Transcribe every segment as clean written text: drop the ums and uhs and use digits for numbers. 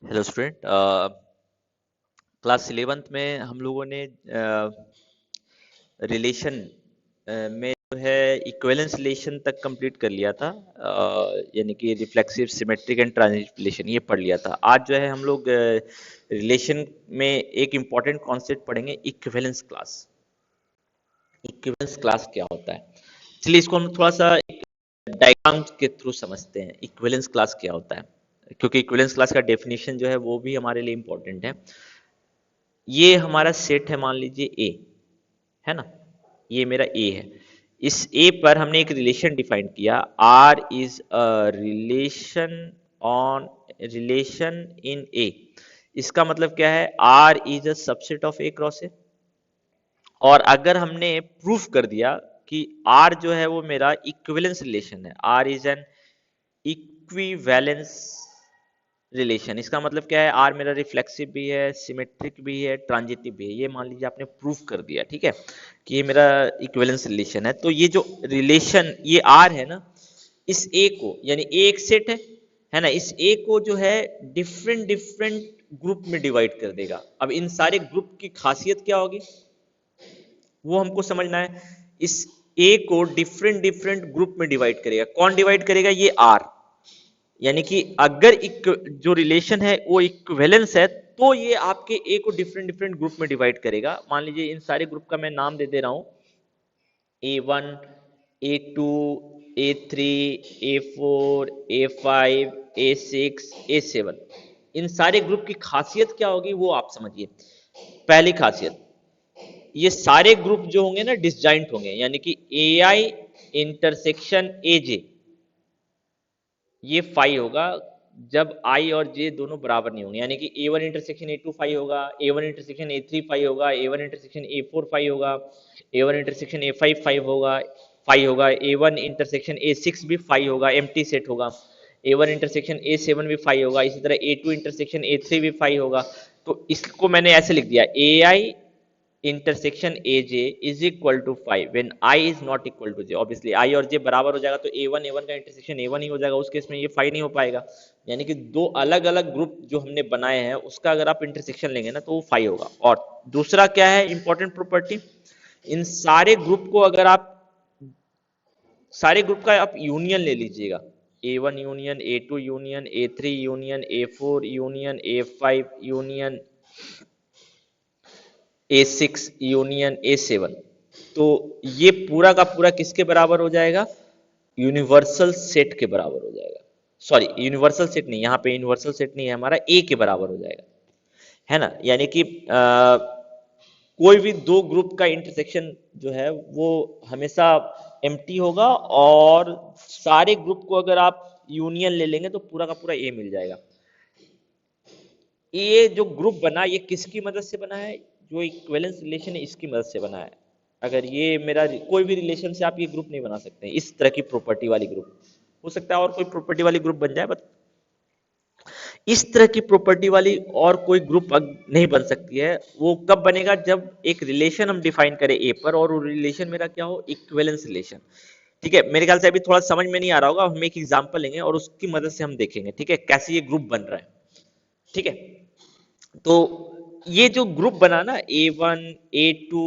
Hello student. Class 11th में हम लोगों ने रिलेशन में जो है इक्विवेलेंस रिलेशन तक कंप्लीट कर लिया था। यानी कि reflexive symmetric and transitive relation ये पढ़ लिया था। आज जो है हम लोग रिलेशन में एक इम्पॉर्टेंट कॉन्सेप्ट पढ़ेंगे, इक्विवेलेंस क्लास। इक्विवेलेंस क्लास क्या होता है, चलिए इसको हम थोड़ा सा डायग्राम के थ्रू समझते हैं। इक्विवेलेंस क्लास क्या होता है, क्योंकि इक्विवेलेंस क्लास का डेफिनेशन जो है वो भी हमारे लिए इम्पोर्टेंट है। ये हमारा सेट है, मान लीजिए ए है ना, ये मेरा ए है। इस ए पर हमने एक रिलेशन डिफाइन किया, R is a relation on relation in A. इसका मतलब क्या है, R is a subset of A cross A. और अगर हमने प्रूफ कर दिया कि आर जो है वो मेरा इक्विवेलेंस रिलेशन है, R is an equivalence relation, इसका मतलब क्या है, आर मेरा रिफ्लेक्सिव भी है, सिमेट्रिक भी है, ट्रांजिटिव भी है। ये मान लीजिए आपने प्रूफ कर दिया, ठीक है, कि ये मेरा इक्विवेलेंस रिलेशन है। तो ये जो रिलेशन ये आर है ना, इस ए को, यानी ए एक सेट है ना, इस ए को जो है डिफरेंट डिफरेंट ग्रुप में डिवाइड कर देगा। अब इन सारे ग्रुप की खासियत क्या होगी वो हमको समझना है। इस ए को डिफरेंट डिफरेंट ग्रुप में डिवाइड करेगा। कौन डिवाइड करेगा, ये आर। यानी कि अगर जो रिलेशन है वो इक्विवेलेंस है तो ये आपके ए को डिफरेंट डिफरेंट ग्रुप में डिवाइड करेगा। मान लीजिए इन सारे ग्रुप का मैं नाम दे दे रहा हूं, A1, A2, A3, A4, A5, A6, A7। इन सारे ग्रुप की खासियत क्या होगी वो आप समझिए। पहली खासियत, ये सारे ग्रुप जो होंगे ना डिसजॉइंट होंगे, यानी कि AI इंटरसेक्शन AJ ये फाई होगा जब आई और जे दोनों बराबर नहीं होंगे। यानी कि A1 इंटरसेक्शन A2 फाई होगा, A1 इंटरसेक्शन A3 फाई होगा, A1 इंटरसेक्शन A4 फाई होगा, A1 इंटरसेक्शन A5 फाई होगा, A1 इंटरसेक्शन A6 भी फाई होगा, एम्प्टी सेट होगा। A1 इंटरसेक्शन A7 भी फाई होगा, इसी तरह A2 इंटरसेक्शन A3 भी फाई होगा। तो इसको मैंने ऐसे लिख दिया, AI intersection A J is equal to 5 when I is not equal to J. Obviously I और जे बराबर हो जाएगा तो ए वन का इंटरसेक्शन ए वन ही हो जाएगा, उस केस में ये 5 नहीं हो पाएगा। यानी कि दो अलग अलग ग्रुप जो हमने बनाए हैं उसका अगर आप इंटरसेक्शन लेंगे ना तो वो 5 होगा। और दूसरा क्या है इंपॉर्टेंट प्रॉपर्टी, इन सारे ग्रुप को अगर आप सारे ग्रुप का आप यूनियन ले लीजिएगा, A1 union, A2 union, A3 union, A4 union, A5 union, A6 union A7, तो ये पूरा का पूरा किसके बराबर हो जाएगा, यूनिवर्सल सेट के बराबर हो जाएगा। सॉरी, यूनिवर्सल सेट नहीं, यहाँ पे यूनिवर्सल सेट नहीं है हमारा, ए के बराबर हो जाएगा, है ना। यानी कि कोई भी दो ग्रुप का इंटरसेक्शन जो है वो हमेशा एम्प्टी होगा, और सारे ग्रुप को अगर आप यूनियन ले लेंगे तो पूरा का पूरा ए मिल जाएगा। ये जो ग्रुप बना ये किसकी मदद से बना है, जो इक्विवेलेंस रिलेशन है इसकी मदद से बना है। अगर ये मेरा कोई भी रिलेशन से आप ये ग्रुप नहीं बना सकते इस तरह की प्रॉपर्टी वाली ग्रुप। हो सकता है और कोई प्रॉपर्टी वाली ग्रुप बन जाए, बट इस तरह की प्रॉपर्टी वाली और कोई ग्रुप नहीं बन सकती है। वो कब बनेगा, जब एक रिलेशन हम डिफाइन करें ए पर और वो रिलेशन मेरा क्या हो, इक्विवेलेंस रिलेशन। ठीक है, मेरे ख्याल से अभी थोड़ा समझ में नहीं आ रहा होगा, हम एक एग्जांपल लेंगे और उसकी मदद से हम देखेंगे, ठीक है, कैसे ये ग्रुप बन रहा है। ठीक है, तो ये जो ग्रुप बना ना, A1, A2,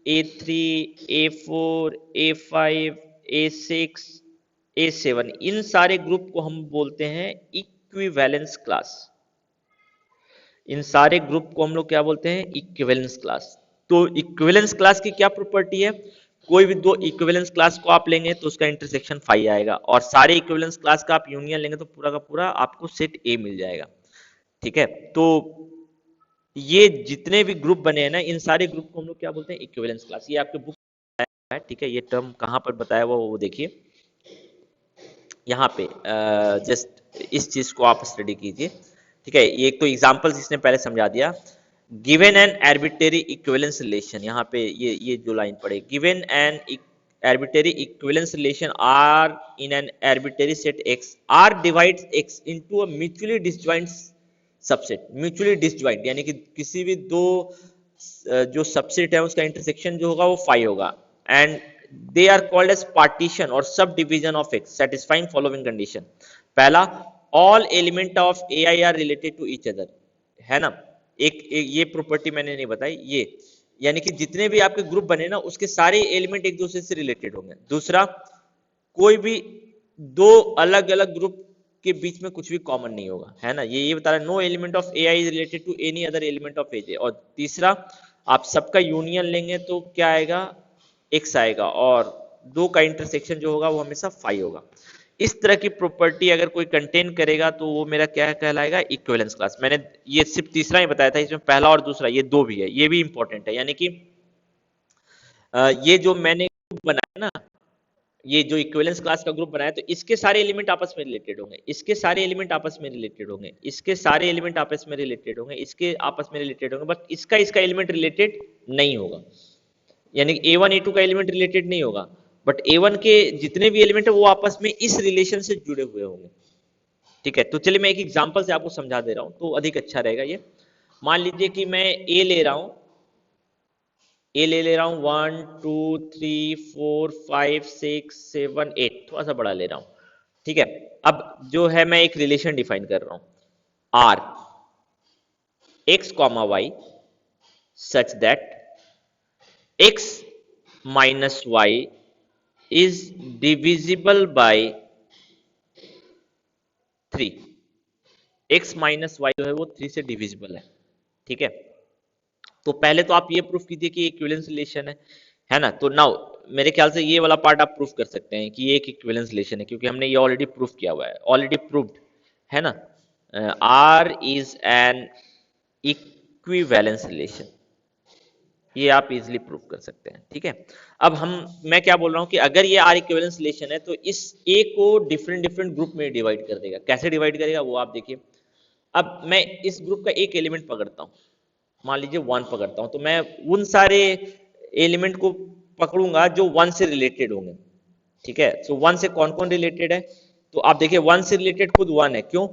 A3, A4, A5, A6, A7, इन सारे ग्रुप को हम बोलते हैं इक्विवेलेंस क्लास। इन सारे ग्रुप को हम लोग क्या बोलते हैं, इक्विवेलेंस क्लास। तो इक्विवेलेंस क्लास की क्या प्रॉपर्टी है, कोई भी दो इक्विवेलेंस क्लास को आप लेंगे तो उसका इंटरसेक्शन 5 आएगा, और सारे इक्विवेलेंस क्लास का आप यूनियन लेंगे तो पूरा का पूरा आपको सेट ए मिल जाएगा। ठीक है, तो ये जितने भी ग्रुप बने हैं ना, इन सारे ग्रुप को हम लोग क्या बोलते हैं, इक्विवेलेंस क्लास। ये आपके बुक है, ठीक है, ये टर्म कहाँ पर बताया हुआ वो देखिए यहाँ पे। जस्ट इस चीज को आप स्टडी कीजिए, ठीक है। ये एक तो एग्जांपल्स इसने पहले समझा दिया। Given an arbitrary equivalence relation, यहाँ पे ये जो लाइन पड़े, given an arbitrary equivalence relation R in an arbitrary set X, R divides X into a mutually disjoint subset. Mutually disjoint यानी कि किसी भी दो जो सबसेट है उसका इंटरसेक्शन जो होगा वो 5 होगा, and they are called as partition और subdivision of X satisfying following condition. पहला, all element of AI are related to each other, है ना। एक ये प्रॉपर्टी मैंने नहीं बताई, ये यानी कि जितने भी आपके ग्रुप बने ना उसके सारे एलिमेंट एक दूसरे से रिलेटेड होंगे। दूसरा, कोई भी दो अलग अलग ग्रुप के बीच में कुछ भी कॉमन नहीं होगा, है ना। ये बता रहा है no element of AI is related to any other element of AJ। और तीसरा, आप सबका यूनियन लेंगे तो क्या आएगा, X आएगा, और दो का इंटरसेक्शन जो होगा वो हमेशा फाई होगा। इस तरह की प्रॉपर्टी अगर कोई कंटेन करेगा तो वो मेरा क्या कहलाएगा, इक्विवेलेंस क्लास। मैंने ये सिर्फ तीसरा ही बताया था, इसमें पहला और दूसरा ये दो भी है, ये भी इंपॉर्टेंट है। यानी कि ये जो मैंने ग्रुप बनाया ना, ये जो इक्विवेलेंस क्लास का ग्रुप बनाया, तो इसके सारे एलिमेंट आपस में रिलेटेड होंगे, इसके सारे एलिमेंट आपस में रिलेटेड होंगे, इसके सारे एलिमेंट आपस में रिलेटेड होंगे, इसके आपस में रिलेटेड होंगे, बट इसका एलिमेंट रिलेटेड नहीं होगा। यानी A1 A2 का एलिमेंट रिलेटेड नहीं होगा, बट A1 के जितने भी एलिमेंट है वो आपस में इस रिलेशन से जुड़े हुए होंगे। ठीक है, तो चलिए मैं एक एग्जांपल से आपको समझा दे रहा हूं तो अधिक अच्छा रहेगा ये। मान लीजिए कि मैं A ले रहा हूं, A ले रहा हूं 1 2 3 4 5 6 7 8, थोड़ा सा बड़ा ले रहा हूं। ठीक है, अब जो है मैं एक रिलेशन डिफाइन कर रहा हूं, R X, Y सच दैट X minus Y is divisible by 3। X minus Y जो है वो 3 से डिविजिबल है। ठीक है, तो पहले तो आप ये प्रूफ कीजिए कि इक्विवेलेंस रिलेशन है ना। तो नाउ मेरे ख्याल से ये वाला पार्ट आप प्रूफ कर सकते हैं कि ये एक इक्विवेलेंस रिलेशन है, क्योंकि हमने ये ऑलरेडी प्रूफ किया हुआ है, ऑलरेडी प्रूव्ड है ना। R is an equivalence relation, ये आप इजीली प्रूव कर सकते हैं। ठीक है, अब मैं क्या बोल रहा हूं कि अगर ये आर इक्विवेलेंस रिलेशन है तो इस ए को डिफरेंट डिफरेंट ग्रुप में डिवाइड कर देगा। कैसे डिवाइड करेगा वो आप देखिए। अब मैं इस ग्रुप का एक एलिमेंट पकड़ता हूं, मान लीजिए 1 पकड़ता हूं, तो मैं उन सारे एलिमेंट को पकड़ूंगा जो 1 से रिलेटेड होंगे। ठीक है, तो 1 से कौन कौन रिलेटेड है, तो आप देखिए 1 से रिलेटेड खुद 1 है, क्यों,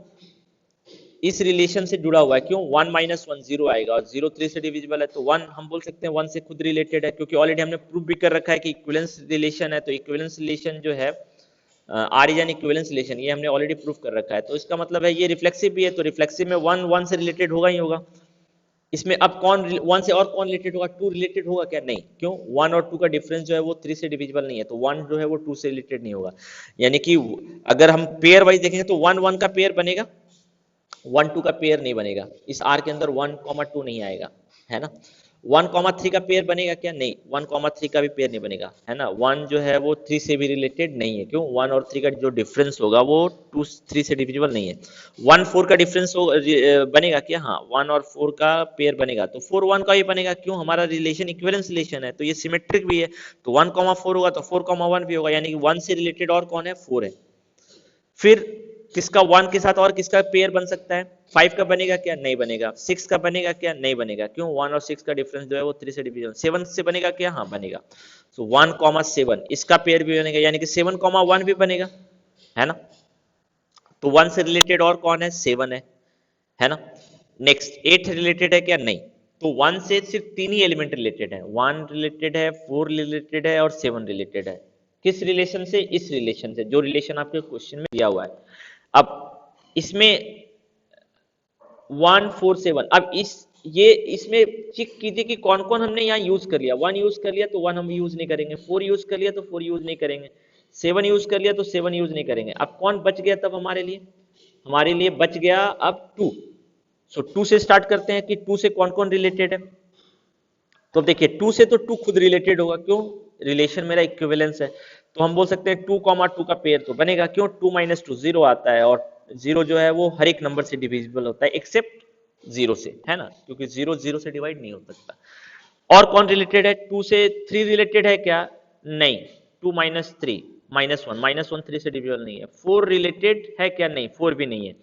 इस रिलेशन से जुड़ा हुआ है, क्यों 1 माइनस 1 जीरो आएगा, और 0 3 से डिविजिबल है, तो 1 हम बोल सकते हैं 1 से खुद रिलेटेड है, क्योंकि ऑलरेडी हमने प्रूफ भी कर रखा है कि इक्विवेलेंस रिलेशन है। तो इक्विवेलेंस रिलेशन जो है R is an equivalence relation, ये हमने ऑलरेडी प्रूफ कर रखा है। तो इसका मतलब है ये रिफ्लेक्सिव भी है, तो रिफ्लेक्सिव में 1 1 से रिलेटेड होगा ही होगा। इसमें अब कौन 1 से और कौन रिलेटेड होगा, 2 रिलेटेड होगा क्या, नहीं, क्यों 1 और 2 का डिफरेंस जो है वो 3 से डिविजिबल नहीं है, तो 1 जो है वो 2 से रिलेटेड नहीं होगा। यानी कि अगर हम पेयर वाइज देखेंगे तो 1 1 का पेयर बनेगा, 1 2 का पेयर नहीं बनेगा, इस आर के अंदर 1 2 नहीं आएगा, है ना। 1 3 का पेयर बनेगा क्या, नहीं, 1 3 का भी पेयर नहीं बनेगा, है ना। 1 जो है वो 3 से भी रिलेटेड नहीं है, क्यों 1 और 3 का जो डिफरेंस होगा वो 2 3 से डिविजिबल नहीं है। 1 4 का डिफरेंस बनेगा क्या, हाँ 1 और 4 का पेयर बनेगा, तो 4 1 का भी बनेगा, क्यों हमारा रिलेशन इक्विवेलेंस रिलेशन है, तो ये सिमेट्रिक भी है, तो 1 4 होगा तो 4 1 भी होगा, यानी कि 1 से रिलेटेड और कौन है, 4 है। फिर किसका 1 के साथ और किसका पेयर बन सकता है, 5 का बनेगा क्या, नहीं बनेगा। 6 का बनेगा क्या, नहीं बनेगा, क्यों 1 और 6 का डिफरेंस जो है वो 3 से डिविजन। 7 से बनेगा क्या, हाँ बनेगा। सो 1 7 इसका पेयर भी बनेगा, यानी कि 7 1 भी बनेगा, है ना। तो 1 से रिलेटेड और कौन है, 7 है ना। नेक्स्ट 8 रिलेटेड है क्या, नहीं। तो 1 से सिर्फ 3 ही एलिमेंट रिलेटेड है, 1 रिलेटेड है, 4 रिलेटेड है और 7 रिलेटेड है। किस रिलेशन से, इस रिलेशन से, जो रिलेशन आपके क्वेश्चन में दिया हुआ है। अब इसमें 1 4 7, अब इसमें चेक कीजिए कि कौन कौन हमने यहाँ यूज कर लिया। 1 यूज कर लिया तो 1 हम यूज नहीं करेंगे, 4 यूज कर लिया तो 4 यूज नहीं करेंगे, 7 यूज कर लिया तो 7 यूज नहीं करेंगे। अब कौन बच गया तब हमारे लिए बच गया अब 2। सो 2 से स्टार्ट करते हैं कि 2 से कौन कौन रिलेटेड है। तो देखिए 2 से तो 2 खुद रिलेटेड होगा, क्यों रिलेशन मेरा इक्विवेलेंस है, तो हम बोल सकते हैं 2 2 का पेयर तो बनेगा, क्यों 2 2 0 आता है, और 0 जो है वो हर एक नंबर से डिविजिबल होता है एक्सेप्ट 0 से, है ना, क्योंकि 0 0 से डिवाइड नहीं हो सकता। और कौन रिलेटेड है, 2 से 3 रिलेटेड है क्या, नहीं, 2 3 -1 3 से डिविजिबल नहीं है। 4 रिलेटेड है क्या, नहीं, 4 भी नहीं है।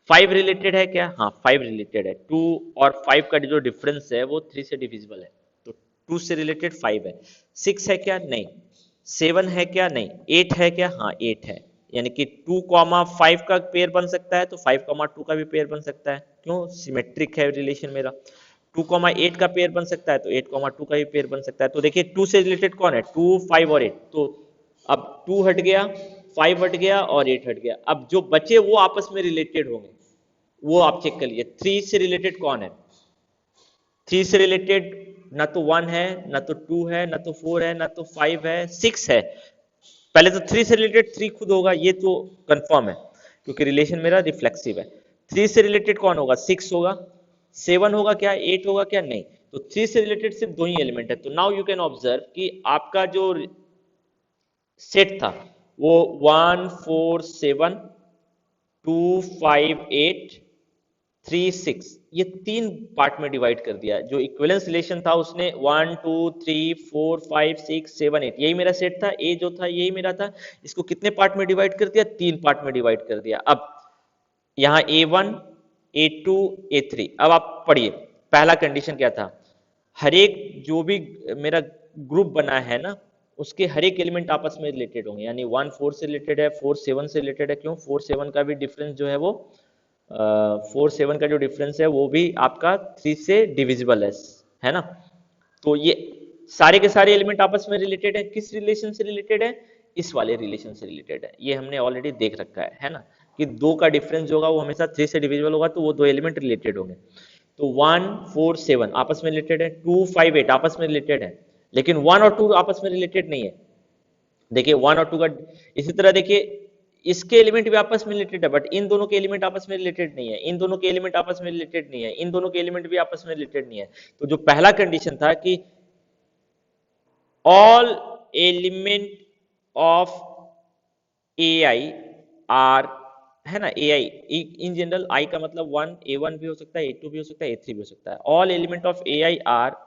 5 रिलेटेड है क्या, हाँ 5 रिलेटेड है, 2 और 5 का जो डिफरेंस है वो 3 से डिविजिबल है, तो 2 से रिलेटेड 5 है। 6 है क्या, नहीं। 7 है क्या, नहीं। 8 है क्या, हाँ 8 है, यानी कि 2 5 का पेयर बन सकता है, तो 5 2 का भी पेयर बन सकता है, क्यों सिमेट्रिक है रिलेशन मेरा। 2 8 का पेयर बन सकता है, तो 8 2 का भी पेयर बन सकता है। तो देखिए 2 से रिलेटेड कौन है, 2 5 और 8, तो अब 2 हट गया, 5 हट गया और 8 हट गया। अब जो बचे वो आपस में रिलेटेड होंगे, वो आप चेक कर लीजिए। 3 से रिलेटेड कौन है? 3 से रिलेटेड ना तो 1 है, ना तो 2 है, ना तो 4 है, ना तो 5 है, 6 है। पहले तो 3 से रिलेटेड 3 खुद होगा, ये तो कंफर्म है क्योंकि रिलेशन मेरा रिफ्लेक्सिव है। 3 से रिलेटेड कौन होगा? 6 होगा। 7 होगा क्या? 8 होगा क्या? नहीं। तो 3 से रिलेटेड सिर्फ दो ही एलिमेंट है। तो नाउ यू कैन ऑब्जर्व कि आपका जो सेट था वो 1 4 7 2 5 8 3 6 ये तीन पार्ट में डिवाइड कर दिया। जो इक्विवेलेंस रिलेशन था उसने 1 2 3 4 5 6 7 8 यही मेरा सेट था। ए जो था यही मेरा था। इसको कितने पार्ट में डिवाइड कर दिया? तीन पार्ट में डिवाइड कर दिया। अब यहाँ A1 A2 A3 अब आप पढ़िए। पहला कंडीशन क्या था? हर एक जो भी मेरा ग्रुप बना है ना उसके हर एक एलिमेंट आपस में रिलेटेड होंगे। यानी 1 4 से रिलेटेड है, 4 7 से रिलेटेड है। क्यों? 4 7 का भी डिफरेंस जो है वो 4 7 का जो डिफरेंस है वो भी आपका 3 से डिविजिबल है ना। तो ये सारे के सारे एलिमेंट आपस में रिलेटेड है। किस रिलेशन से रिलेटेड है? इस वाले रिलेशन से रिलेटेड है। ये हमने ऑलरेडी देख रखा है ना, कि दो का डिफरेंस होगा वो हमेशा 3 से डिविजिबल होगा, तो वो दो एलिमेंट रिलेटेड होंगे। तो 1 4 7 आपस में रिलेटेड है, 2 5 8 आपस में रिलेटेड है, लेकिन 1 और 2 आपस में रिलेटेड नहीं है। देखिए 1 और 2 का, इसी तरह देखिए इसके एलिमेंट भी आपस में रिलेटेड है, बट इन दोनों के एलिमेंट आपस में रिलेटेड नहीं है, इन दोनों के एलिमेंट आपस में रिलेटेड नहीं है, इन दोनों के एलिमेंट भी आपस में रिलेटेड नहीं है। तो जो पहला कंडीशन था कि all element of AI are, है ना, AI इन जनरल, आई का मतलब 1 A1 भी हो सकता है, A2 भी हो सकता है, A3 भी हो सकता है। All element of AI are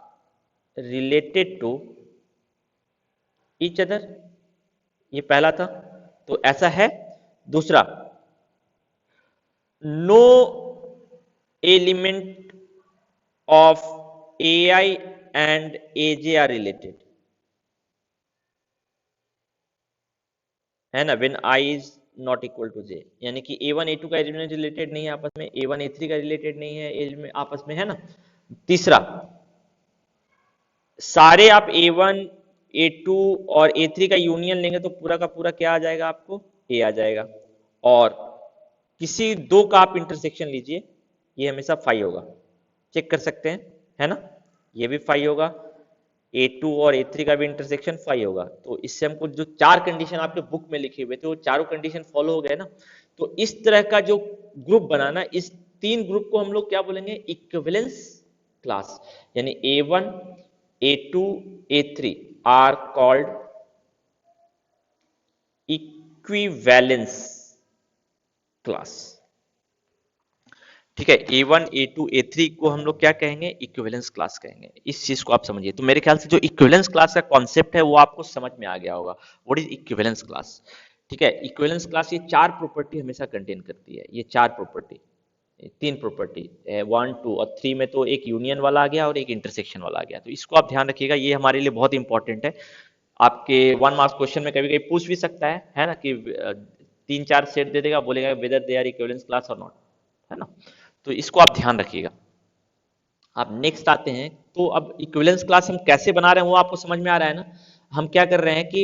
related to each other, ये पहला था, तो ऐसा है। दूसरा, no element of AI and AJ are related, है ना, when I is not equal to J, यानी कि A1 A2 का एलिमेंट रिलेटेड नहीं है आपस में, A1 A3 का रिलेटेड नहीं है एलिमेंट आपस में, है ना। तीसरा, सारे आप A1 A2 और A3 का यूनियन लेंगे तो पूरा का पूरा क्या आ जाएगा? आपको A आ जाएगा। और किसी दो का आप इंटरसेक्शन लीजिए, ये हमेशा 5 होगा, चेक कर सकते हैं, है ना। ये भी 5 होगा, A2 और A3 का भी इंटरसेक्शन 5 होगा। तो इससे हमको जो चार कंडीशन आपके बुक में लिखे हुए थे वो चारों कंडीशन फॉलो हो गए ना। तो इस तरह का जो ग्रुप बनाना, इस तीन ग्रुप को हम लोग क्या बोलेंगे? Equivalence class. यानी A1 A2 A3 are called equivalence class. ठीक है, A1 A2 A3 को हम लोग क्या कहेंगे? इक्विवेलेंस क्लास कहेंगे। इस चीज को आप समझिए। तो मेरे ख्याल से जो इक्विवेलेंस क्लास का कॉन्सेप्ट है वो आपको समझ में आ गया होगा। What is equivalence class? ठीक है, इक्विवेलेंस क्लास ये चार प्रॉपर्टी हमेशा कंटेन करती है। ये चार प्रॉपर्टी, तीन प्रॉपर्टी, 1 2 और 3 में तो एक यूनियन वाला आ गया और एक इंटरसेक्शन वाला आ गया। तो इसको आप ध्यान रखिएगा, ये हमारे लिए बहुत इंपॉर्टेंट है। आपके 1 मार्क्स क्वेश्चन में कभी कभी पूछ भी सकता है ना, कि 3 4 सेट दे देगा, बोलेगा whether they are equivalence class और नॉट, है ना। तो इसको आप ध्यान रखिएगा। आप नेक्स्ट आते हैं। तो अब इक्विवेलेंस क्लास हम कैसे बना रहे हैं वो आपको समझ में आ रहा है ना। हम क्या कर रहे हैं कि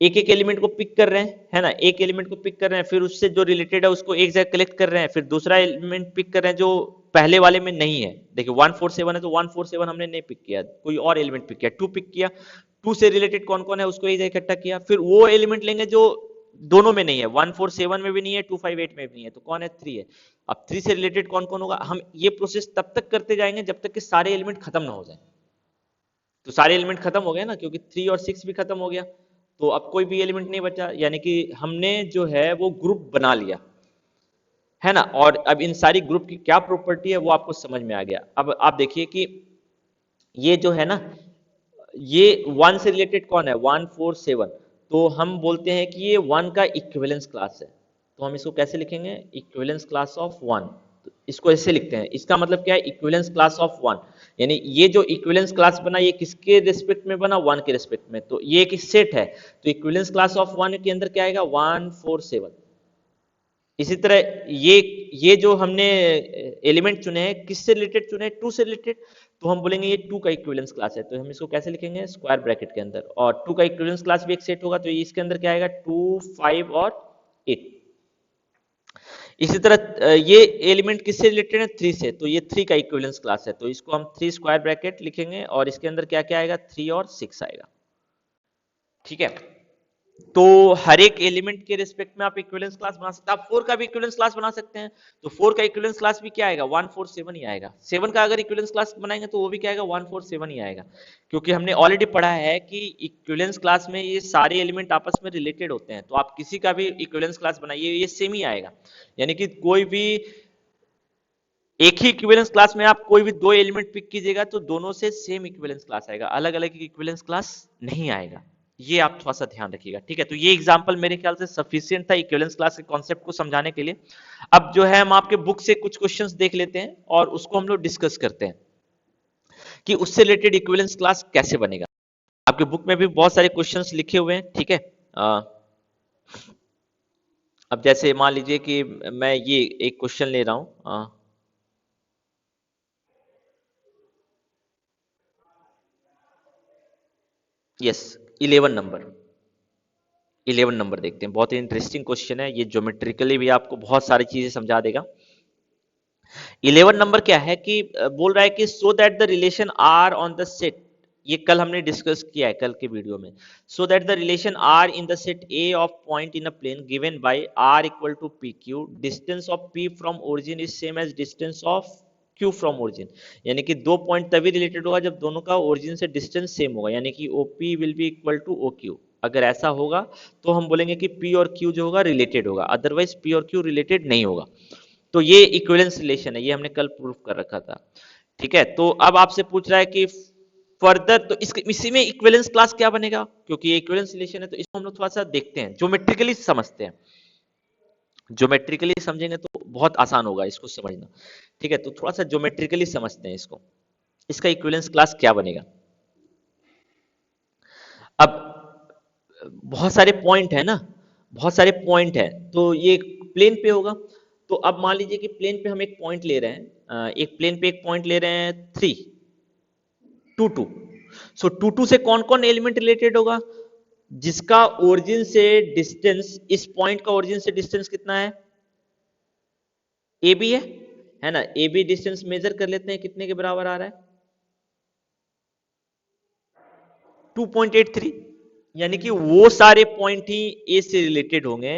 एक एक एलिमेंट को पिक कर रहे हैं, है ना, एक एलिमेंट को पिक कर रहे हैं, फिर उससे जो रिलेटेड है उसको एक जगह कलेक्ट कर रहे हैं, फिर दूसरा एलिमेंट पिक कर रहे हैं जो पहले वाले में नहीं है। देखिए 1 4 7 है तो 1 4 7 हमने नहीं पिक किया, कोई और एलिमेंट पिक किया, 2 पिक किया, 2 से रिलेटेड कौन कौन है उसको एक जगह इकट्ठा किया, फिर वो एलिमेंट लेंगे जो दोनों में नहीं है, 1 4 7 में भी नहीं है, 2 5 8 में भी नहीं है, तो कौन है? 3 है। अब 3 से रिलेटेड कौन कौन होगा? हम ये प्रोसेस तब तक करते जाएंगे जब तक कि सारे एलिमेंट खत्म ना हो जाए। तो सारे एलिमेंट खत्म हो गए ना, क्योंकि 3 और 6 भी खत्म हो गया, तो अब कोई भी एलिमेंट नहीं बचा, यानी कि हमने जो है वो ग्रुप बना लिया, है ना। और अब इन सारी ग्रुप की क्या प्रॉपर्टी है वो आपको समझ में आ गया। अब आप देखिए कि ये जो है ना, ये 1 से रिलेटेड कौन है? 1 4 7, तो हम बोलते हैं कि ये 1 का इक्विवेलेंस क्लास है। तो हम इसको कैसे लिखेंगे? Equivalence class of 1। तो इसको ऐसे लिखते हैं, इसका मतलब क्या है? Equivalence class of 1। यानी ये जो इक्विवेलेंस क्लास बना ये किसके रिस्पेक्ट में बना? 1 के रिस्पेक्ट में। तो ये एक सेट है, तो इक्विवेलेंस क्लास ऑफ 1 के अंदर क्या आएगा? 1 4 7। इसी तरह ये जो हमने एलिमेंट चुने हैं किससे रिलेटेड चुने हैं, टू से रिलेटेड, तो हम बोलेंगे ये टू का इक्विवेलेंस क्लास है, तो हम इसको कैसे लिखेंगे, स्क्वायर ब्रैकेट के अंदर, और टू का इक्विवेलेंस क्लास भी एक सेट होगा, तो इसके अंदर क्या आएगा, 2, 5 और 8। इसी तरह ये एलिमेंट किससे रिलेटेड है, 3 से, तो ये 3 का इक्विवेलेंस क्लास है, तो इसको हम 3 स्क्वायर ब्रैकेट लिखेंगे और इसके अंदर क्या क्या आएगा, 3 और 6 आएगा। ठीक है, तो हर एक एलिमेंट के रिस्पेक्ट में आप इक्विवेलेंस क्लास बना सकते हैं। आप 4 का भी इक्विवेलेंस क्लास बना सकते हैं, तो 4 का इक्विवेलेंस क्लास भी क्या आएगा, 147 ही आएगा। 7 का अगर इक्विवेलेंस क्लास बनाएंगे तो वो भी क्या आएगा, 147 ही आएगा, क्योंकि हमने ऑलरेडी पढ़ा है कि इक्विवेलेंस क्लास में ये सारे एलिमेंट आपस में रिलेटेड होते हैं, तो आप किसी का भी इक्विवेलेंस क्लास बनाइए ये सेम ही आएगा। यानी कि कोई भी एक ही इक्विवेलेंस क्लास में आप कोई भी दो एलिमेंट पिक कीजिएगा तो दोनों से सेम इक्विवेलेंस क्लास आएगा, अलग अलग इक्विवेलेंस क्लास नहीं आएगा। ये आप थोड़ा सा ध्यान रखिएगा। ठीक है, तो ये एग्जांपल मेरे ख्याल से सफिशिएंट था इक्विवेलेंस क्लास के कॉन्सेप्ट को समझाने के लिए। अब जो है हम आपके बुक से कुछ क्वेश्चंस देख लेते हैं और उसको हम लोग डिस्कस करते हैं कि उससे रिलेटेड इक्विवेलेंस क्लास कैसे बनेगा। आपके बुक में भी बहुत सारे क्वेश्चंस लिखे हुए हैं। ठीक है, अब जैसे मान लीजिए कि मैं ये एक क्वेश्चन ले रहा हूं, यस, 11 नंबर, 11 नंबर देखते हैं। बहुत ही इंटरेस्टिंग क्वेश्चन है ये, ज्योमेट्रिकली भी आपको बहुत सारी चीजें समझा देगा। 11 नंबर क्या है कि बोल रहा है कि so that the relation R on the set, ये कल हमने डिस्कस किया है कल के वीडियो में, so that the relation R in the set A of point in a plane given by R equal to P Q, distance of P from origin is same as distance of Q from origin. यानी कि दो point तभी related होगा जब दोनों का origin से distance same होगा, यानी कि O P will be equal to O Q. अगर ऐसा होगा तो हम बोलेंगे कि पी और क्यू जो होगा रिलेटेड होगा, अदरवाइज पी और क्यू रिलेटेड नहीं होगा। तो ये इक्विवेलेंस रिलेशन है, ये हमने कल प्रूफ कर रखा था। ठीक है, तो अब आपसे पूछ रहा है कि फर्दर, तो इसी में इक्विवेलेंस क्लास क्या बनेगा, क्योंकि ये इक्विवेलेंस रिलेशन है, तो इसको हम लोग थोड़ा सा देखते हैं, ज्योमेट्रिकली समझते हैं। ज्योमेट्रिकली समझेंगे तो बहुत आसान होगा इसको समझना। ठीक है, तो थोड़ा सा ज्योमेट्रिकली समझते हैं इसको, इसका इक्विवेलेंस क्लास क्या बनेगा। अब बहुत सारे पॉइंट है ना, बहुत सारे पॉइंट है, तो ये प्लेन पे होगा। तो अब मान लीजिए कि प्लेन पे हम एक पॉइंट ले रहे हैं, एक प्लेन पे एक पॉइंट ले रहे हैं 3, 2, 2। सो 2, 2 से कौन कौन एलिमेंट रिलेटेड होगा, जिसका ओरिजिन से डिस्टेंस, इस पॉइंट का ओरिजिन से डिस्टेंस कितना है, ए बी है ना, ए बी डिस्टेंस मेजर कर लेते हैं, कितने के बराबर आ रहा है, 2.83। यानी कि वो सारे पॉइंट ही ए से रिलेटेड होंगे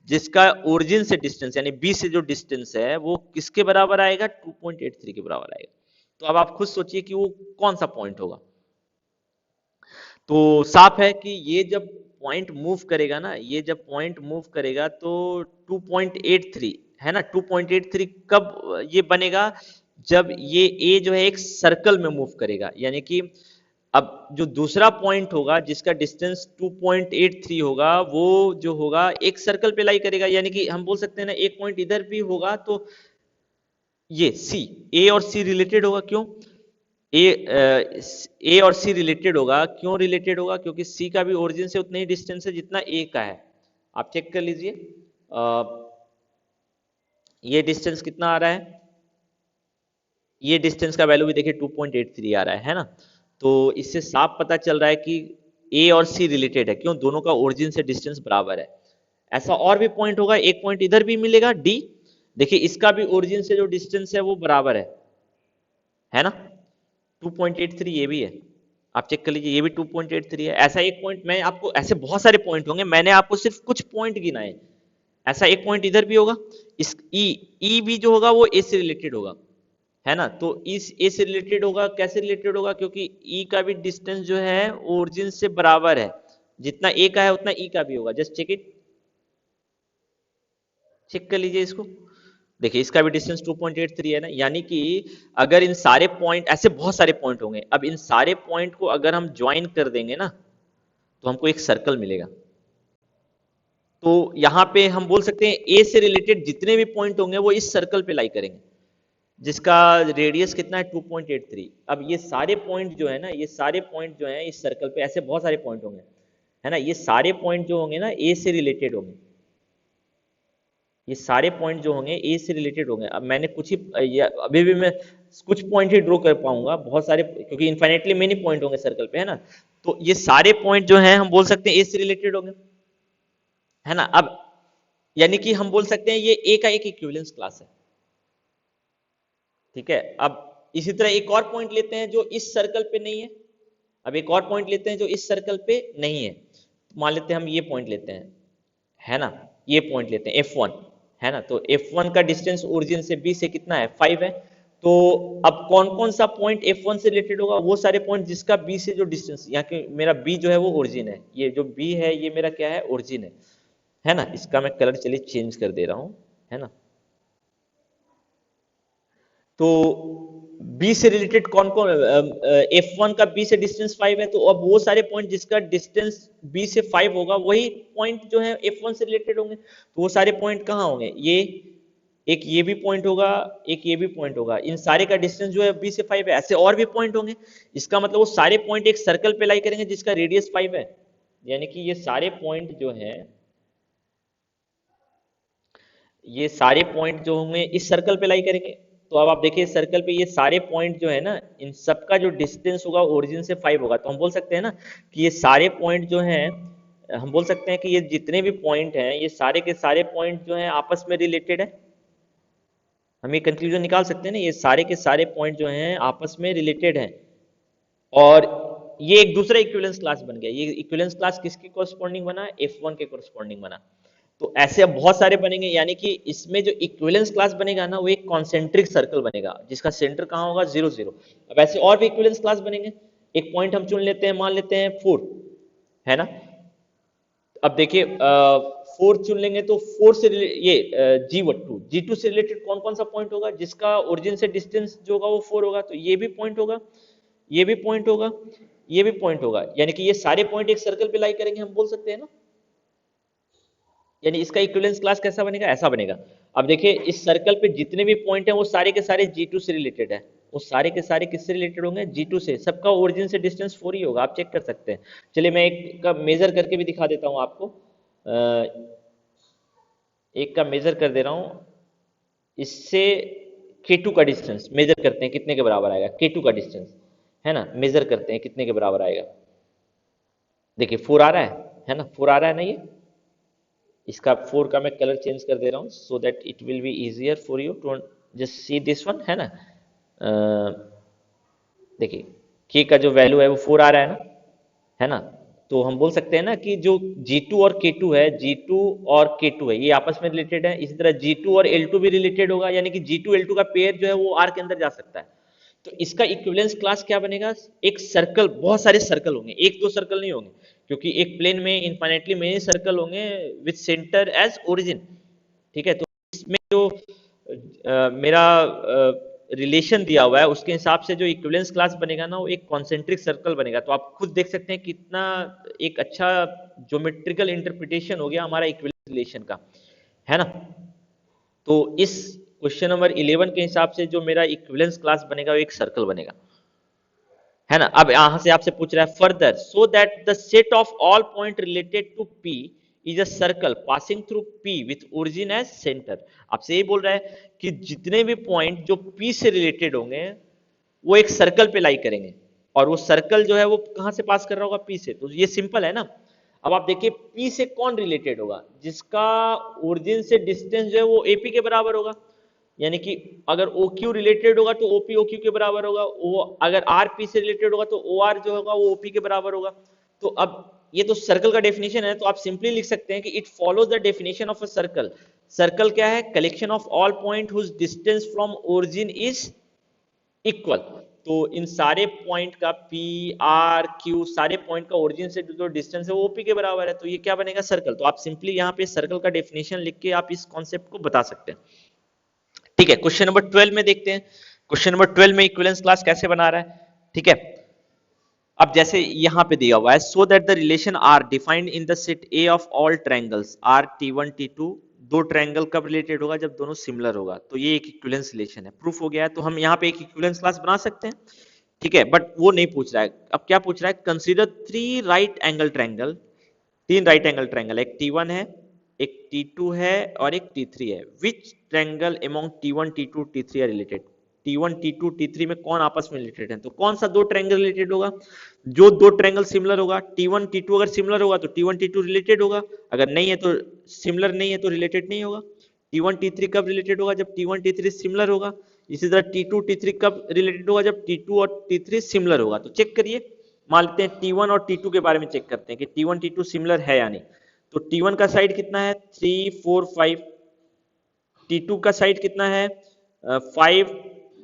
जिसका ओरिजिन से डिस्टेंस यानी बी से जो डिस्टेंस है वो किसके बराबर आएगा, 2.83 के बराबर आएगा। तो अब आप खुद सोचिए कि वो कौन सा पॉइंट होगा। तो साफ है कि ये जब पॉइंट मूव करेगा ना, ये जब पॉइंट मूव करेगा तो 2.83 है ना, 2.83 कब ये बनेगा, जब ये ए जो है एक सर्कल में मूव करेगा। यानी कि अब जो दूसरा पॉइंट होगा जिसका डिस्टेंस 2.83 होगा, वो जो होगा एक सर्कल पे लाई करेगा। यानी कि हम बोल सकते हैं ना, एक पॉइंट इधर भी होगा तो ये सी, ए और सी रिलेटेड होगा। क्यों ए और सी रिलेटेड होगा, क्यों रिलेटेड होगा, क्योंकि सी का भी ओरिजिन से उतना ही डिस्टेंस है जितना ए का है। आप चेक कर लीजिए, ये डिस्टेंस कितना आ रहा है, ये डिस्टेंस का वैल्यू भी देखिए 2.83 आ रहा है ना। तो इससे साफ पता चल रहा है कि ए और सी रिलेटेड है, क्यों, दोनों का ओरिजिन से डिस्टेंस बराबर है। ऐसा और भी पॉइंट होगा, एक पॉइंट इधर भी मिलेगा डी, देखिए इसका भी ओरिजिन से जो डिस्टेंस है वो बराबर है ना, 2.83 ये भी है। आप चेक कर लीजिए, ये भी 2.83 है। ऐसा एक पॉइंट, मैं आपको, ऐसे बहुत सारे पॉइंट होंगे, मैंने आपको सिर्फ कुछ पॉइंट गिनाए। ऐसा एक पॉइंट इधर भी होगा, इस ई भी जो होगा वो ए से रिलेटेड होगा, है ना। तो इस ए से रिलेटेड होगा, कैसे रिलेटेड होगा, क्योंकि ई का भी डिस्टेंस जो है ओरिजिन से बराबर है, जितना ए का है उतना ई का भी होगा। जस्ट चेक इट, चेक कर लीजिए इसको, देखिए इसका भी डिस्टेंस 2.83 है ना। यानी कि अगर इन सारे पॉइंट, ऐसे बहुत सारे पॉइंट होंगे, अब इन सारे पॉइंट को अगर हम ज्वाइन कर देंगे ना तो हमको एक सर्कल मिलेगा। तो यहां पे हम बोल सकते हैं ए से रिलेटेड जितने भी पॉइंट होंगे वो इस सर्कल पे लाई करेंगे, जिसका रेडियस कितना है, 2.83। अब ये सारे पॉइंट जो है ना, ये सारे पॉइंट जो है इस सर्कल पे, ऐसे बहुत सारे पॉइंट होंगे, है ना, ये सारे पॉइंट जो होंगे ना ए से रिलेटेड होंगे। ये सारे पॉइंट जो होंगे ए से रिलेटेड होंगे। अब मैंने कुछ ही अभी भी मैं कुछ पॉइंट ही ड्रॉ कर पाऊंगा, बहुत सारे, क्योंकि इन्फाइनेटली मेनी पॉइंट होंगे सर्कल पे, है ना। तो ये सारे पॉइंट जो हैं हम बोल सकते हैं ए से रिलेटेड होंगे, है ना। अब यानी कि हम बोल सकते हैं ये ए का एक इक्विवेलेंस क्लास है, ठीक है। अब इसी तरह एक और पॉइंट लेते हैं जो इस सर्कल पे नहीं है। अब एक और पॉइंट लेते हैं जो इस सर्कल पे नहीं है। मान लेते हैं हम ये पॉइंट लेते हैं, है ना। ये पॉइंट लेते हैं F1, है ना। तो F1 का डिस्टेंस ओरिजिन से B से कितना है, 5 है। तो अब कौन कौन सा पॉइंट F1 से रिलेटेड होगा, वो सारे पॉइंट जिसका B से जो डिस्टेंस, यहाँ के मेरा B जो है वो ओरिजिन है, ये जो B है ये मेरा क्या है, ओरिजिन है ना। इसका मैं कलर चलिए चेंज कर दे रहा हूं, है ना। तो बी से रिलेटेड कौन कौन, F1 का बी से डिस्टेंस 5 है, तो अब वो सारे पॉइंट जिसका डिस्टेंस बी से 5 होगा वही पॉइंट जो है F1 से रिलेटेड होंगे। तो वो सारे पॉइंट कहाँ होंगे, ये एक ये भी पॉइंट होगा, एक ये भी पॉइंट होगा, इन सारे का डिस्टेंस जो है बी से 5 है। ऐसे और भी पॉइंट होंगे। इसका मतलब वो सारे पॉइंट एक सर्कल पे लाई करेंगे जिसका रेडियस 5 है। यानी कि ये सारे पॉइंट जो हैं, ये सारे पॉइंट जो होंगे इस सर्कल पे लाई करेंगे। तो अब आप देखिए सर्कल पे ये सारे पॉइंट जो है ना, इन सबका जो डिस्टेंस होगा ओरिजिन से 5 होगा। तो हम बोल सकते हैं ना कि ये सारे पॉइंट जो हैं, हम बोल सकते हैं कि ये जितने भी पॉइंट हैं ये सारे के सारे पॉइंट जो हैं आपस में रिलेटेड है। हम ये कंक्लूजन निकाल सकते हैं ना, ये सारे के सारे पॉइंट जो हैं आपस में रिलेटेड हैं। और ये एक दूसरा इक्विवेलेंस क्लास बन गया। ये इक्विवेलेंस क्लास किसके कोरस्पॉन्डिंग बना, F1 के कोरस्पॉन्डिंग बना। तो ऐसे अब बहुत सारे बनेंगे, यानी कि इसमें जो इक्विवेलेंस क्लास बनेगा ना वो एक कॉन्सेंट्रिक सर्कल बनेगा जिसका सेंटर कहाँ होगा, 0 0। अब ऐसे और भी इक्विवेलेंस क्लास बनेंगे। एक पॉइंट हम चुन लेते हैं, मान लेते हैं 4, है ना। अब देखिए 4 चुन लेंगे तो 4 से ये G2 से रिलेटेड कौन कौन सा पॉइंट होगा जिसका ओरिजिन से डिस्टेंस जो होगा वो 4 होगा। तो ये भी पॉइंट होगा, ये भी पॉइंट होगा, ये भी पॉइंट होगा। यानी कि ये सारे पॉइंट एक सर्कल पे लाई करेंगे, हम बोल सकते हैं ना। यानी इसका इक्विवेलेंस क्लास कैसा बनेगा, ऐसा बनेगा। अब देखिए इस सर्कल पे जितने भी पॉइंट हैं वो सारे के सारे G2 से रिलेटेड है। वो सारे के सारे किससे रिलेटेड होंगे, G2 से। सबका ओरिजिन से डिस्टेंस 4 ही होगा, आप चेक कर सकते हैं। चलिए मैं एक का मेजर करके भी दिखा देता हूं आपको। एक का मेजर कर दे रहा हूं, इससे K2 का डिस्टेंस मेजर करते हैं कितने के बराबर आएगा। K2 का डिस्टेंस, है ना, मेजर करते हैं कितने के बराबर आएगा। देखिए 4 आ रहा है ना, 4 आ रहा है ना। ये इसका 4 का मैं कलर चेंज कर दे रहा हूँ so that it will be easier for you to just see this one, है ना। देखिए के का जो वैल्यू है वो 4 आ रहा है ना। तो हम बोल सकते हैं ना कि जो G2 और K2 है, G2 और K2 है, ये आपस में रिलेटेड है। इसी तरह G2 और L2 भी रिलेटेड होगा, यानी कि G2 L2 का पेयर जो है वो R के अंदर जा सकता है। तो इसका इक्विवेलेंस क्लास क्या बनेगा, एक सर्कल, बहुत सारे सर्कल होंगे, एक दो सर्कल नहीं होंगे, क्योंकि एक प्लेन में इनफाइनेटली मेनी सर्कल होंगे विथ सेंटर एज ओरिजिन, ठीक है। तो इसमें जो मेरा रिलेशन दिया हुआ है उसके हिसाब से जो इक्विवेलेंस क्लास बनेगा ना वो एक कॉन्सेंट्रिक सर्कल बनेगा। तो आप खुद देख सकते हैं कितना एक अच्छा ज्योमेट्रिकल इंटरप्रिटेशन हो गया हमारा इक्विवेलेंस रिलेशन का, है ना। तो इस क्वेश्चन नंबर 11 के हिसाब से जो मेरा इक्विवेलेंस क्लास बनेगा वो एक सर्कल बनेगा, है ना। अब यहां से आपसे पूछ रहा है further, so that the set of all point related to P is a circle passing through P with origin as centre. आपसे ये बोल रहा है कि जितने भी पॉइंट जो P से रिलेटेड होंगे वो एक सर्कल पे लाई करेंगे, और वो सर्कल जो है वो कहां से पास कर रहा होगा, P से। तो ये सिंपल है ना। अब आप देखिए P से कौन रिलेटेड होगा, जिसका ओरिजिन से डिस्टेंस जो है वो AP के बराबर होगा। यानी कि अगर OQ रिलेटेड होगा तो OP OQ के बराबर होगा, वो अगर RP से रिलेटेड होगा तो OR जो होगा वो OP के बराबर होगा। तो अब ये तो सर्कल का डेफिनेशन है, तो आप सिंपली लिख सकते हैं कि it follows the definition of a circle. Circle क्या है, collection of all point whose distance from origin is equal. तो इन सारे पॉइंट का P R Q सारे पॉइंट का ओरिजिन से जो डिस्टेंस है वो OP के बराबर है। तो ये क्या बनेगा, सर्कल। तो आप सिंपली यहाँ पे सर्कल का डेफिनेशन लिख के आप इस कॉन्सेप्ट को बता सकते हैं, ठीक है। क्वेश्चन नंबर 12 में देखते हैं। क्वेश्चन नंबर 12 में इक्विवेलेंस क्लास कैसे बना रहा है, ठीक है। अब जैसे यहां पे दिया हुआ है, so that the relation R defined in the set A of all triangles R T1 T2, दो ट्रायंगल कब रिलेटेड होगा, जब दोनों सिमिलर होगा। तो ये एक इक्विवेलेंस रिलेशन है, प्रूफ हो गया है। तो हम यहाँ पे एक इक्विवेलेंस क्लास बना सकते हैं, ठीक है। बट वो नहीं पूछ रहा है, अब क्या पूछ रहा है, consider 3 right angle triangle, 3 right angle triangle, एक T1 है, एक T2 है और एक T3 है। Which triangle among T1 T2 T3 are related? T1 T2 T3 में कौन आपस में रिलेटेड है? तो कौन सा दो ट्रायंगल रिलेटेड होगा? जो दो ट्रायंगल सिमिलर होगा। T1 T2 अगर सिमिलर होगा तो T1 T2 रिलेटेड होगा, अगर नहीं है तो सिमिलर नहीं है तो रिलेटेड नहीं होगा। T1 T3 कब रिलेटेड होगा? जब T1 T3 सिमिलर होगा। इसी तरह T2 T3 कब रिलेटेड होगा? जब T2 और T3 सिमिलर होगा। तो चेक करिए, मान लेते हैं T1 और T2 के बारे में चेक करते हैं कि T1 T2 सिमिलर है या नहीं। तो T1 का साइड कितना है? 3 4 5। T2 का साइड कितना है? 5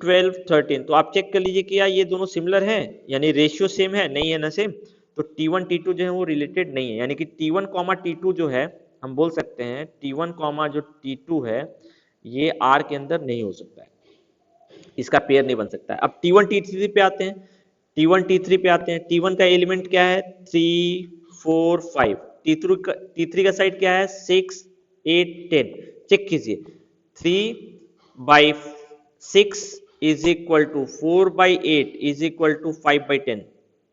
12 13। तो आप चेक कर लीजिए कि यार ये दोनों सिमिलर हैं, यानी रेशियो सेम है, नहीं है ना सेम। तो T1 T2 जो है वो रिलेटेड नहीं है, यानी कि T1 T2 जो है, हम बोल सकते हैं T1 जो T2 है ये R के अंदर नहीं हो सकता है, इसका पेयर नहीं बन सकता है। अब T1 T3 पे आते हैं, T1 T3 पे आते हैं। T1 का एलिमेंट क्या है? 3 4 5। T3 का साइड क्या है? 6 8 10। चेक कीजिए, 3/6 is equal to 4/8 is equal to 5/10।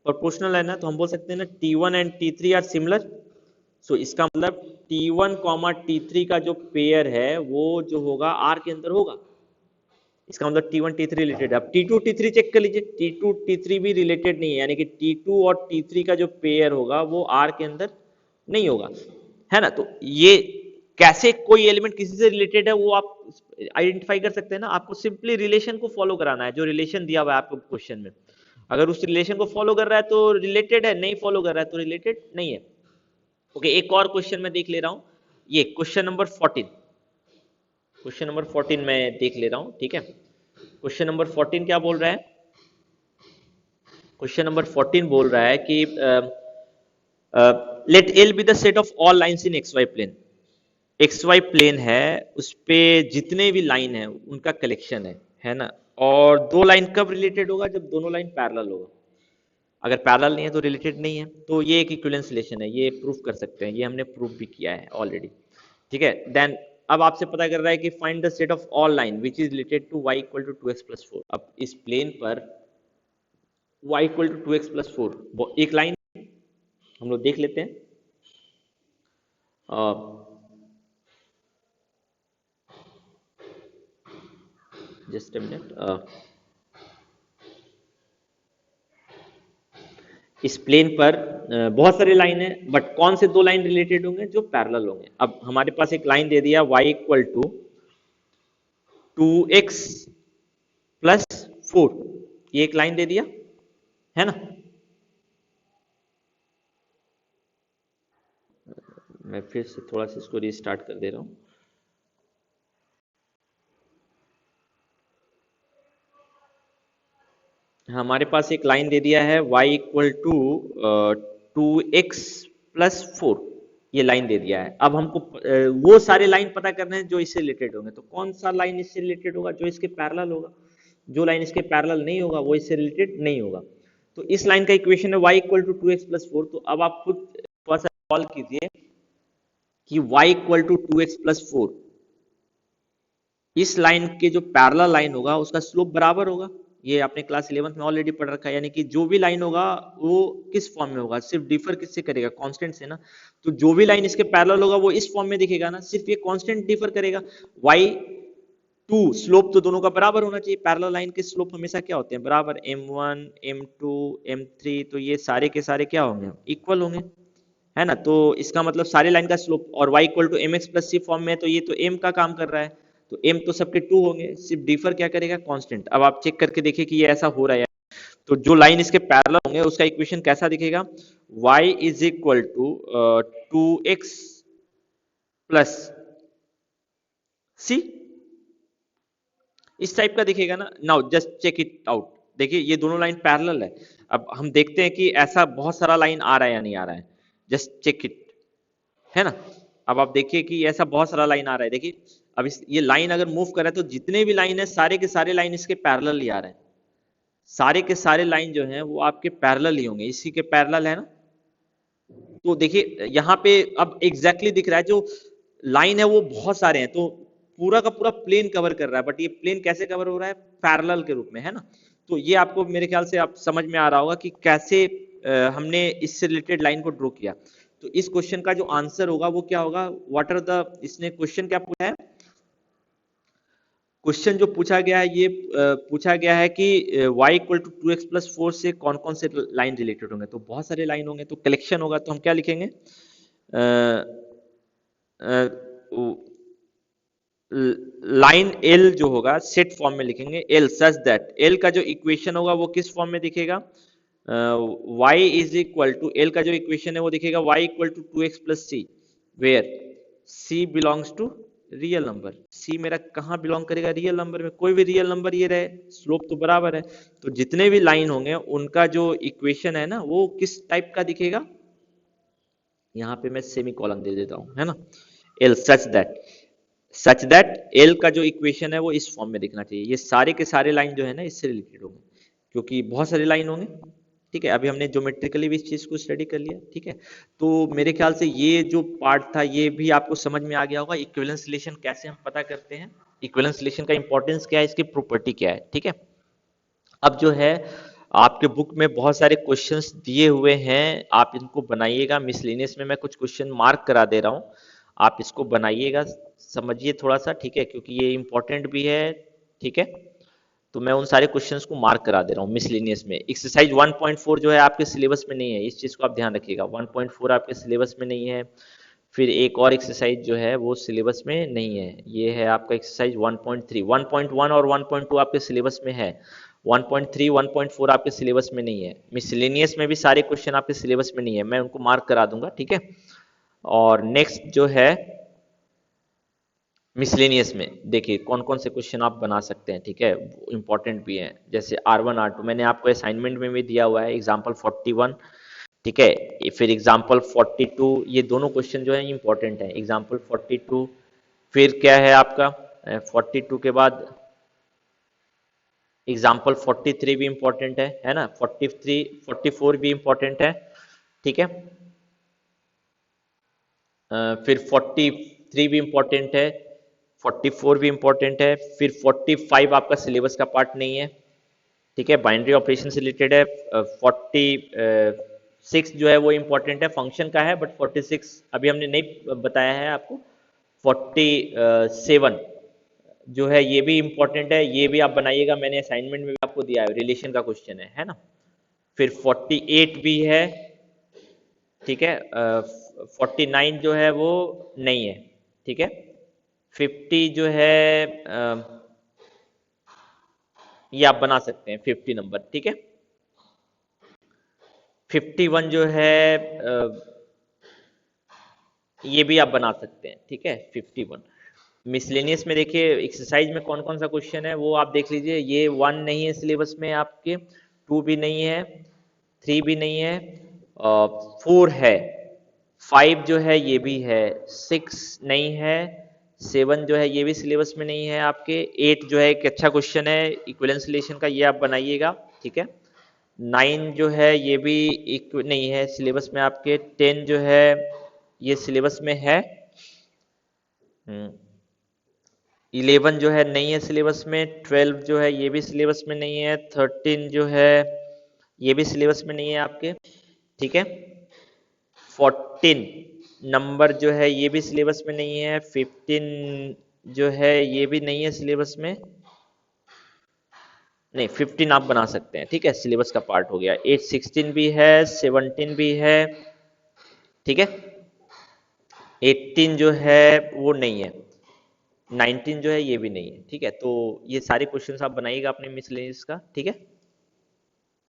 Proportional है ना, तो हम बोल सकते हैं ना T1 and T3 are similar. सो इसका मतलब T1 T3 का जो पेयर है वो जो होगा R के अंदर होगा। इसका मतलब T1 T3 रिलेटेड। अब T2 T3 चेक कर लीजिए, T2 T3 भी रिलेटेड नहीं है, यानी कि T2 और T3 का जो पेयर होगा वो R के अंदर नहीं होगा, है ना। तो ये कैसे कोई एलिमेंट किसी से रिलेटेड है वो आप आइडेंटिफाई कर सकते हैं ना। आपको सिंपली रिलेशन को फॉलो कराना है, जो रिलेशन दिया हुआ है आपको क्वेश्चन में। अगर उस रिलेशन को फॉलो कर रहा है तो रिलेटेड है, नहीं फॉलो कर रहा है तो रिलेटेड नहीं है। ओके, एक और क्वेश्चन मैं देख ले रहा हूं, ये क्वेश्चन नंबर 14। क्वेश्चन नंबर 14 मैं देख ले रहा हूं, ठीक है। क्वेश्चन नंबर 14 क्या बोल रहा है? क्वेश्चन नंबर 14 बोल रहा है कि let L be the set of all lines in X Y plane. X Y plane है, उस पे जितने भी लाइन है उनका कलेक्शन है ना। और दो लाइन कब रिलेटेड होगा? जब दोनों लाइन पैरेलल होगा। अगर पैरेलल नहीं है तो रिलेटेड नहीं है। तो ये एक इक्विवेलेंस रिलेशन है, ये प्रूफ कर सकते हैं, ये हमने प्रूफ भी किया है ऑलरेडी, ठीक है। देन अब आपसे पता कर रहा है कि find the set of all line which is related to y equal to 2x+4। अब इस प्लेन पर y इक्वल टू 2x+4 एक लाइन हम लोग देख लेते हैं। Just a minute. इस प्लेन पर बहुत सारे लाइन है, बट कौन से दो लाइन रिलेटेड होंगे? जो पैरेलल होंगे। अब हमारे पास एक लाइन दे दिया y इक्वल टू 2x+4, ये एक लाइन दे दिया है ना। मैं फिर से थोड़ा सा इसको रीस्टार्ट कर दे रहा हूं। हमारे पास एक लाइन दे दिया है y इक्वल टू 2x+4, ये लाइन दे दिया है। अब हमको वो सारे लाइन पता करने हैं जो इससे रिलेटेड होंगे। तो कौन सा लाइन इससे रिलेटेड होगा? जो इसके पैरेलल होगा। जो लाइन इसके पैरेलल नहीं होगा वो इससे रिलेटेड नहीं होगा। तो इस लाइन का इक्वेशन है y इक्वल टू 2x+4। तो अब आप खुद थोड़ा सा सॉल्व कीजिए कि y इक्वल टू 2x+4 इस लाइन के जो पैरेलल लाइन होगा उसका स्लोप बराबर होगा। ये आपने क्लास 11th में ऑलरेडी पढ़ रखा है, यानी कि जो भी लाइन होगा वो किस फॉर्म में होगा? सिर्फ डिफर किससे करेगा? कांस्टेंट से ना। तो जो भी लाइन इसके पैरेलल होगा वो इस फॉर्म में दिखेगा ना, सिर्फ ये कांस्टेंट डिफर करेगा। y2 स्लोप तो दोनों का बराबर होना चाहिए। पैरेलल लाइन के स्लोप हमेशा क्या होते हैं? बराबर। m1 m2 m3, तो ये सारे के सारे क्या होंगे? इक्वल होंगे, है ना। तो इसका मतलब सारे लाइन का स्लोप, और y equal to mx+c form में है तो ये तो m का काम कर रहा है, तो m तो सबके 2 होंगे, सिर्फ डिफर क्या करेगा? कांस्टेंट। अब आप चेक करके देखिए कि ये ऐसा हो रहा है। तो जो लाइन इसके पैरेलल होंगे उसका इक्वेशन कैसा दिखेगा? y is equal to 2x+c, इस टाइप का दिखेगा ना। Now just check it out. देखिए ये दोनों लाइन पैरेलल है। अब हम देखते हैं कि ऐसा बहुत सारा लाइन आ रहा है या नहीं आ रहा है। जस्ट चेक इट, है ना। अब आप देखिए कि ऐसा बहुत सारा लाइन आ रहा है। देखिए अब ये लाइन अगर मूव कर रहा है तो जितने भी लाइन है सारे के सारे लाइन इसके पैरेलल ही आ रहे हैं। सारे के सारे लाइन जो हैं वो आपके पैरेलल ही होंगे, इसी के पैरेलल है ना। तो देखिए यहाँ पे अब एग्जैक्टली दिख रहा है, जो लाइन है वो बहुत सारे हैं, तो पूरा का पूरा प्लेन कवर कर रहा है। बट ये प्लेन कैसे कवर हो रहा है? पैरेलल के रूप में, है ना। तो ये आपको मेरे ख्याल से आप समझ में आ रहा होगा कि कैसे हमने इससे रिलेटेड लाइन को ड्रॉ किया। तो इस क्वेश्चन का जो आंसर होगा वो क्या होगा, व्हाट आर द, इसने क्वेश्चन क्या पूछा है, क्वेश्चन जो पूछा गया है ये पूछा गया है कि y इक्वल टू 2x+4 से कौन कौन से लाइन रिलेटेड होंगे, तो बहुत सारे लाइन होंगे, तो कलेक्शन होगा, तो हम क्या लिखेंगे, लाइन एल जो होगा सेट फॉर्म में लिखेंगे, एल सच दैट, एल का जो इक्वेशन होगा वो किस फॉर्म में दिखेगा, y is equal to, L का जो इक्वेशन है वो दिखेगा y equal to 2x+c, where c belongs to real number, c मेरा कहाँ बिलोंग करेगा, रियल नंबर में, कोई भी रियल नंबर ये रहे, स्लोप तो बराबर है, तो जितने भी लाइन होंगे उनका जो इक्वेशन है ना वो किस टाइप का दिखेगा, यहाँ पे मैं सेमी कॉलन दे देता हूँ, है ना, एल सच दैट एल का जो इक्वेशन है वो इस फॉर्म में दिखना चाहिए, ये सारे के सारे लाइन जो है ना इससे रिलेटेड होंगे, क्योंकि बहुत सारे लाइन होंगे, ठीक है, अभी हमने ज्योमेट्रिकली भी इस चीज को स्टडी कर लिया, ठीक है, तो मेरे ख्याल से ये जो पार्ट था ये भी आपको समझ में आ गया होगा, इक्विवेलेंस रिलेशन कैसे हम पता करते हैं, इक्विवेलेंस रिलेशन का इंपॉर्टेंस क्या है, इसकी प्रॉपर्टी क्या है, ठीक है। अब जो है आपके बुक में बहुत सारे क्वेश्चंस दिए हुए हैं, आप इनको बनाइएगा, मिसलेनियस में मैं कुछ क्वेश्चन मार्क करा दे रहा हूँ, आप इसको बनाइएगा, समझिए थोड़ा सा, ठीक है, क्योंकि ये इंपॉर्टेंट भी है, ठीक है, तो मैं उन सारे क्वेश्चंस को मार्क करा दे रहा हूँ मिसलेनियस में। एक्सरसाइज 1.4 जो है आपके सिलेबस में नहीं है, इस चीज को आप ध्यान रखिएगा, 1.4 आपके सिलेबस में नहीं है, फिर एक और एक्सरसाइज जो है वो सिलेबस में नहीं है, ये है आपका एक्सरसाइज 1.3, 1.1 और 1.2 आपके सिलेबस में है, 1.3 1.4 आपके सिलेबस में नहीं है, मिसलेनियस में भी सारे क्वेश्चन आपके सिलेबस में नहीं है, मैं उनको मार्क करा दूंगा, ठीक है। और नेक्स्ट जो है मिसलेनियस में देखिए कौन कौन से क्वेश्चन आप बना सकते हैं, ठीक है, इंपॉर्टेंट भी हैं, जैसे R1 R2 मैंने आपको असाइनमेंट में भी दिया हुआ है, एग्जाम्पल 41, ठीक है, फिर एग्जाम्पल 42, ये दोनों क्वेश्चन जो है इंपॉर्टेंट है, एग्जाम्पल 42, फिर क्या है आपका 42 के बाद एग्जाम्पल 43 भी इंपॉर्टेंट है ना, 43 44 भी इंपॉर्टेंट है, ठीक है, फिर 43 भी इंपॉर्टेंट है, 44 भी इंपॉर्टेंट है, फिर 45 आपका सिलेबस का पार्ट नहीं है, ठीक है, बाइनरी ऑपरेशन से रिलेटेड है, 46 जो है वो इंपॉर्टेंट है, फंक्शन का है, बट 46 अभी हमने नहीं बताया है आपको, 47 जो है ये भी इंपॉर्टेंट है, ये भी आप बनाइएगा, मैंने असाइनमेंट में भी आपको दिया है, रिलेशन का क्वेश्चन है ना, फिर 48 भी है, ठीक है, 49 जो है वो नहीं है, ठीक है, 50 जो है ये आप बना सकते हैं 50 नंबर, ठीक है, 51 जो है ये भी आप बना सकते हैं, ठीक है, 51। मिसलेनियस में देखिए एक्सरसाइज में कौन कौन सा क्वेश्चन है वो आप देख लीजिए, ये 1 नहीं है सिलेबस में आपके, 2 भी नहीं है, 3 भी नहीं है, 4 है, 5 जो है ये भी है, 6 नहीं है, 7 जो है ये भी सिलेबस में नहीं है आपके, 8 जो है एक अच्छा क्वेश्चन है इक्विवेलेंस रिलेशन का, ये आप बनाइएगा, ठीक है, 9 जो है ये भी नहीं है सिलेबस में आपके, 10 जो है ये सिलेबस में है, 11 जो है नहीं है सिलेबस में, 12 जो है ये भी सिलेबस में नहीं है, 13 जो है ये भी सिलेबस में नहीं है आपके, ठीक है, 14 नंबर जो है ये भी सिलेबस में नहीं है, 15 जो है ये भी नहीं है सिलेबस में, नहीं 15 आप बना सकते हैं, ठीक है, सिलेबस का पार्ट हो गया, 16 भी है, 17 भी है, ठीक है, 18 जो है वो नहीं है, 19 जो है ये भी नहीं है, ठीक है, तो ये सारे क्वेश्चंस आप बनाइएगा अपने मिसलेनियस का, ठीक है।